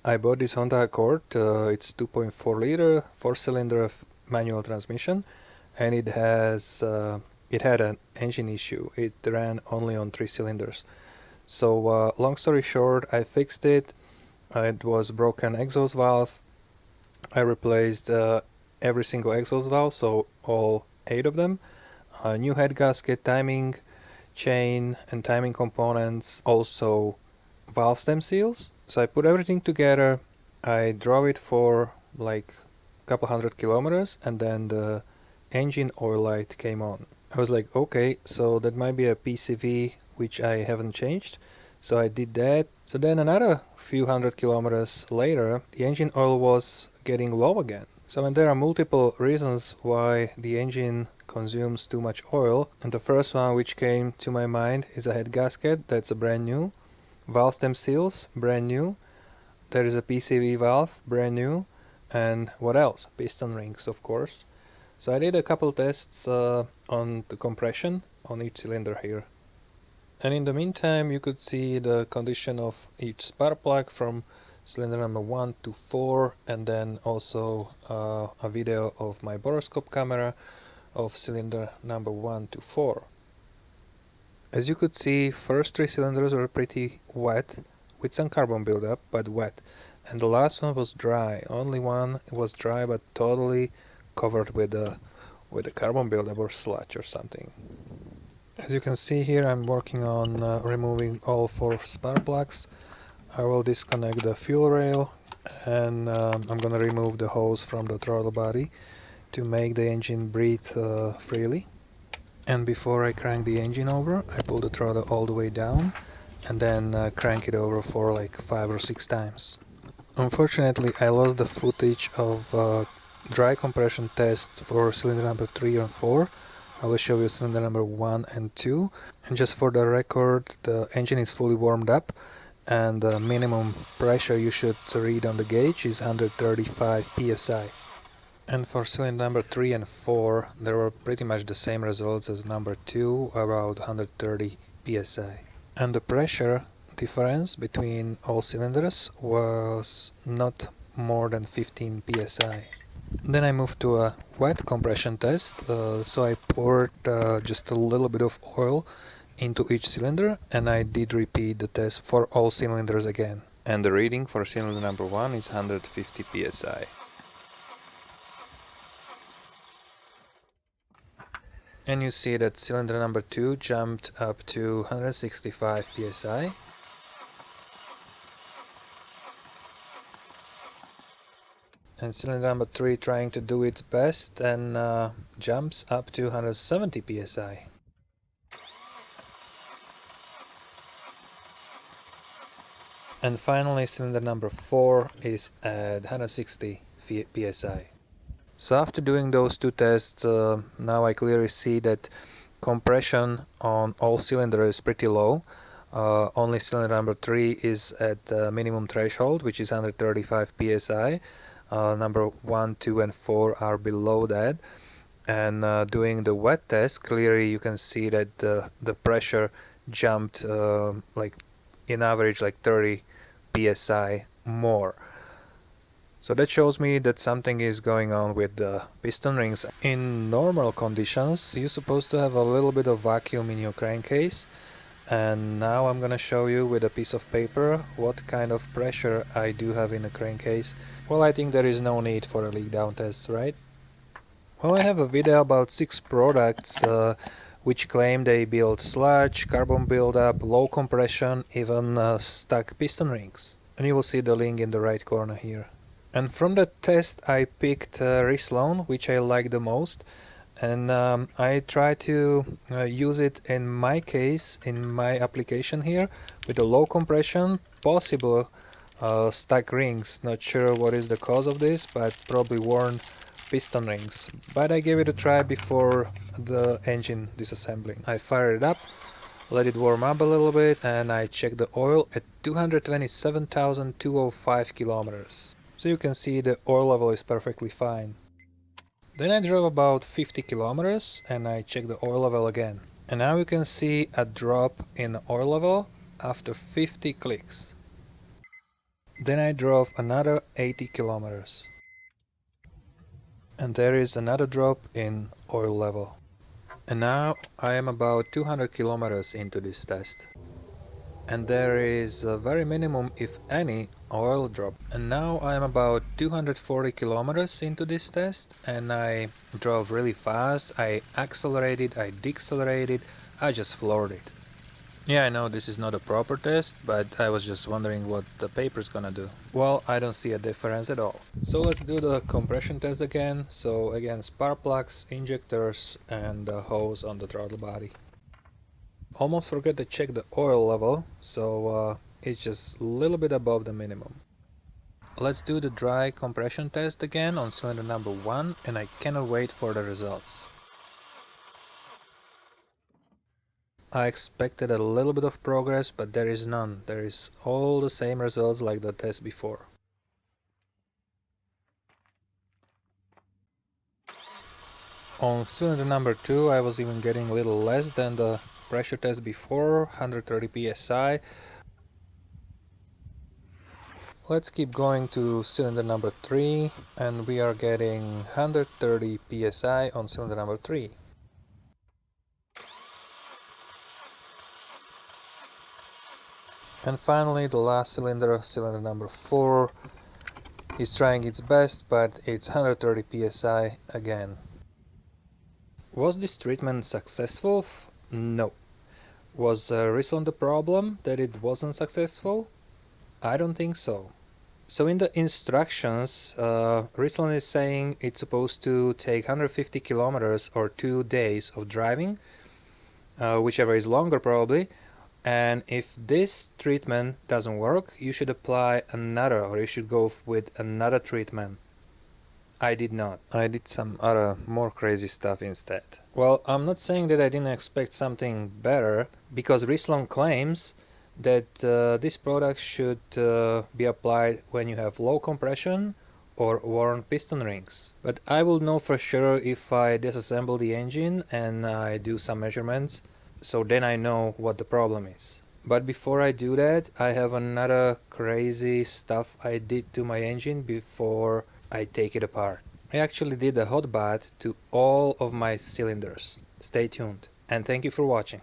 I bought this Honda Accord. It's 2.4 liter 4-cylinder manual transmission, and it had an engine issue. It ran only on 3 cylinders. So long story short, I fixed it. It was broken exhaust valve. I replaced every single exhaust valve, so all 8 of them. New head gasket, timing chain and timing components, also valve stem seals. So I put everything together. I drove it for like a couple hundred kilometers, and then the engine oil light came on. I was like, okay, so that might be a PCV which I haven't changed. So I did that. So then another few hundred kilometers later, the engine oil was getting low again. So when there are multiple reasons why the engine consumes too much oil, and the first one which came to my mind is a head gasket, that's a brand new. Valve stem seals, brand new. There is a PCV valve, brand new. And what else? Piston rings, of course. So I did a couple tests on the compression on each cylinder here. And in the meantime, you could see the condition of each spark plug from cylinder number 1 to 4, and then also a video of my borescope camera of cylinder number 1 to 4. As you could see, first 3 cylinders were pretty wet, with some carbon buildup, but wet, and the last one was dry. Only one was dry, but totally covered with a carbon buildup or sludge or something. As you can see here, I'm working on removing all 4 spark plugs. I will disconnect the fuel rail, and I'm gonna remove the hose from the throttle body to make the engine breathe freely. And before I crank the engine over, I pull the throttle all the way down and then crank it over for like 5 or 6 times. Unfortunately, I lost the footage of dry compression test for cylinder number 3 and 4. I will show you cylinder number 1 and 2. And just for the record, the engine is fully warmed up, and the minimum pressure you should read on the gauge is 135 psi. And for cylinder number 3 and 4, there were pretty much the same results as number 2, about 130 psi. And the pressure difference between all cylinders was not more than 15 psi. Then I moved to a wet compression test, so I poured just a little bit of oil into each cylinder, and I did repeat the test for all cylinders again. And the reading for cylinder number 1 is 150 psi. And you see that cylinder number 2 jumped up to 165 psi. And cylinder number 3 trying to do its best and jumps up to 170 psi. And finally cylinder number 4 is at 160 psi. So after doing those 2 tests, now I clearly see that compression on all cylinders is pretty low. Only cylinder number 3 is at minimum threshold, which is 135 psi. Number 1, 2 and 4 are below that. And doing the wet test, clearly you can see that the pressure jumped like in average like 30 psi more. So that shows me that something is going on with the piston rings. In normal conditions, you're supposed to have a little bit of vacuum in your crankcase. And now I'm gonna show you with a piece of paper what kind of pressure I do have in the crankcase. Well, I think there is no need for a leak down test, right? Well, I have a video about 6 products which claim they build sludge, carbon buildup, low compression, even stuck piston rings. And you will see the link in the right corner here. And from the test I picked Rislone, which I like the most, and I try to use it in my case, in my application here, with a low compression, possible stuck rings. Not sure what is the cause of this, but probably worn piston rings. But I gave it a try before the engine disassembling. I fired it up, let it warm up a little bit, and I checked the oil at 227,205 kilometers. So you can see the oil level is perfectly fine. Then I drove about 50 kilometers and I checked the oil level again. And now you can see a drop in the oil level after 50 clicks. Then I drove another 80 kilometers. And there is another drop in oil level. And now I am about 200 kilometers into this test. And there is a very minimum, if any, oil drop. And now I am about 240 kilometers into this test, and I drove really fast. I accelerated, I decelerated, I just floored it. Yeah, I know this is not a proper test, but I was just wondering what the paper's gonna do. Well, I don't see a difference at all. So let's do the compression test again. So again, spark plugs, injectors, and the hose on the throttle body. Almost forgot to check the oil level, so it's just a little bit above the minimum. Let's do the dry compression test again on cylinder number 1, and I cannot wait for the results. I expected a little bit of progress, but there is none. There is all the same results like the test before. On cylinder number 2 I was even getting a little less than the pressure test before, 130 psi. Let's keep going to cylinder number 3, and we are getting 130 psi on cylinder number 3. And finally the last cylinder, cylinder number 4, is trying its best, but it's 130 psi again. Was this treatment successful? No. Was Rislone the problem that it wasn't successful? I don't think so. So in the instructions, Rislone is saying it's supposed to take 150 kilometers or 2 days of driving, whichever is longer probably, and if this treatment doesn't work, you should apply another, or you should go with another treatment. I did not. I did some other more crazy stuff instead. Well, I'm not saying that I didn't expect something better, because Rislone claims that this product should be applied when you have low compression or worn piston rings. But I will know for sure if I disassemble the engine and I do some measurements, so then I know what the problem is. But before I do that, I have another crazy stuff I did to my engine before I take it apart. I actually did a hot bath to all of my cylinders. Stay tuned, and thank you for watching.